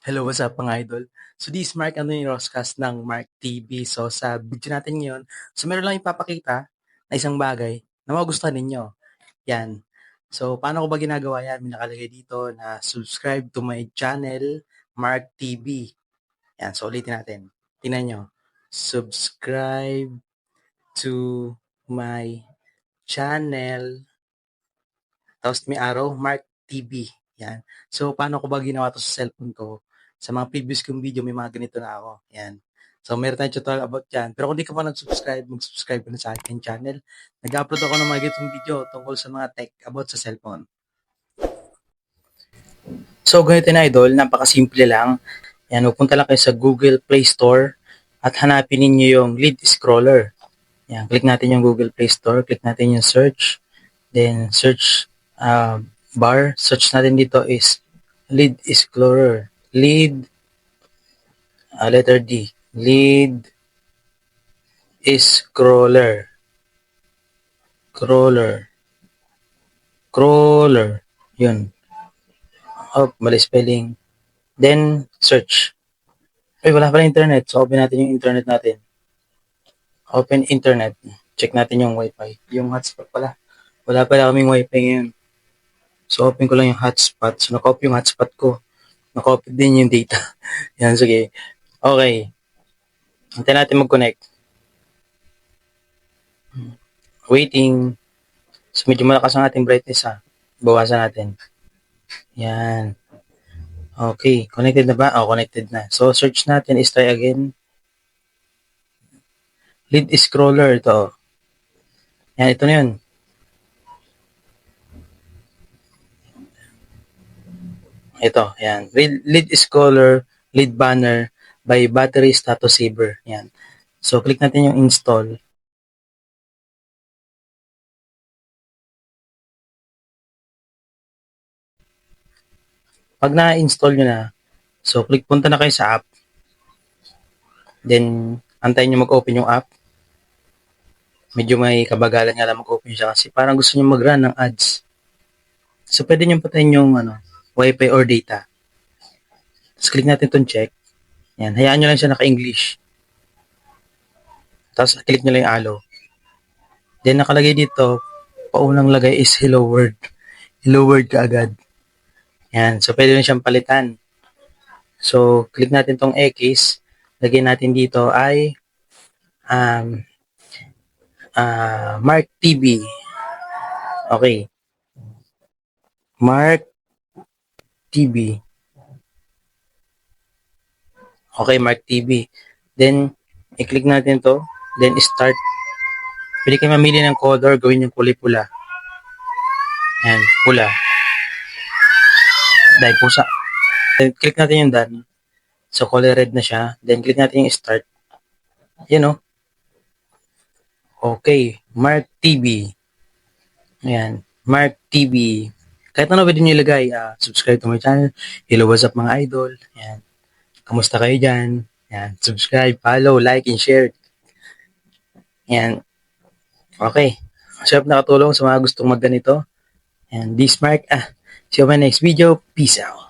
Hello, what's up mga idol? So this is Mark Anthony Roscas ng Mark TV. So sa video natin ngayon, so meron lang ipapakita na isang bagay na magustuhan ninyo. Yan. So paano ko ba ginagawa yan? May nakalagay dito na subscribe to my channel, Mark TV. Yan, so ulitin natin. Tingnan nyo. Subscribe to my channel. Tapos may arrow, Mark TV. Yan. So paano ko ba ginawa to sa cellphone ko? Sa mga previous kong video, may mga ganito na ako. Yan. So, meron tayong tutorial about yan. Pero kung di ka pa nag-subscribe, mag-subscribe ka na sa akin channel. Nag-upload ako ng mga ganitong video tungkol sa mga tech about sa cellphone. So, ganito na idol, napakasimple lang. Yan, pupunta lang kayo sa Google Play Store at hanapin ninyo yung lead scroller. Yan, click natin yung Google Play Store, click natin yung search, then search bar, search natin dito is lead scroller. Lead, letter D. Lead scroller. Crawler. Yun. Oh, mali spelling. Then, search. Ay, wala pala internet. So, open natin yung internet natin. Open internet. Check natin yung wifi. Yung hotspot pala. Wala pala kaming wifi ngayon. So, open ko lang yung hotspot. So, nakopy yung hotspot ko. Nakopy din yung data. Yan, sige. Okay. Hintayin natin mag-connect. Waiting. So, medyo malakas ang ating brightness ha. Bawasan natin. Yan. Okay. Connected na ba? Oh, connected na. So, search natin is try again. Lead scroller ito. Yan, ito na yun. Ito, yan. Lead scroller, lead banner by battery status saver. Yan. So, click natin yung install. Pag na-install nyo na, so click punta na kayo sa app. Then, antayin nyo mag-open yung app. Medyo may kabagalan nga lang mag-open siya kasi parang gusto nyo mag-run ng ads. So, pwede nyo patayin yung wifi or data. Tapos, click natin itong check. Yan, hayaan nyo lang siya naka-English. Tapos, click nyo lang yung allow. Then, nakalagay dito, paunang lagay is hello world. Hello world ka agad. Yan. So, pwede rin siyang palitan. So, click natin tong X. Lagyan natin dito ay Mark TV. Okay. Mark TV. Okay, Mark TV. Then, i-click natin to. Then, start. Pwede kayo mamili ng color. Gawin yung kulay pula. Yan, pula. Dahil pusa. Then, click natin yung done. So, color red na siya. Then, click natin yung start. Yan o. Okay. Mark TV. Ayan. Mark TV. Kahit ano pwede nyo ilagay. Subscribe to my channel. Hello, what's up mga idol. Ayan. Kamusta kayo dyan? Ayan. Subscribe, follow, like, and share. Ayan. Okay. Sarap nakatulong sa mga gustong magganito. And this Mark. See you on my next video. Peace out.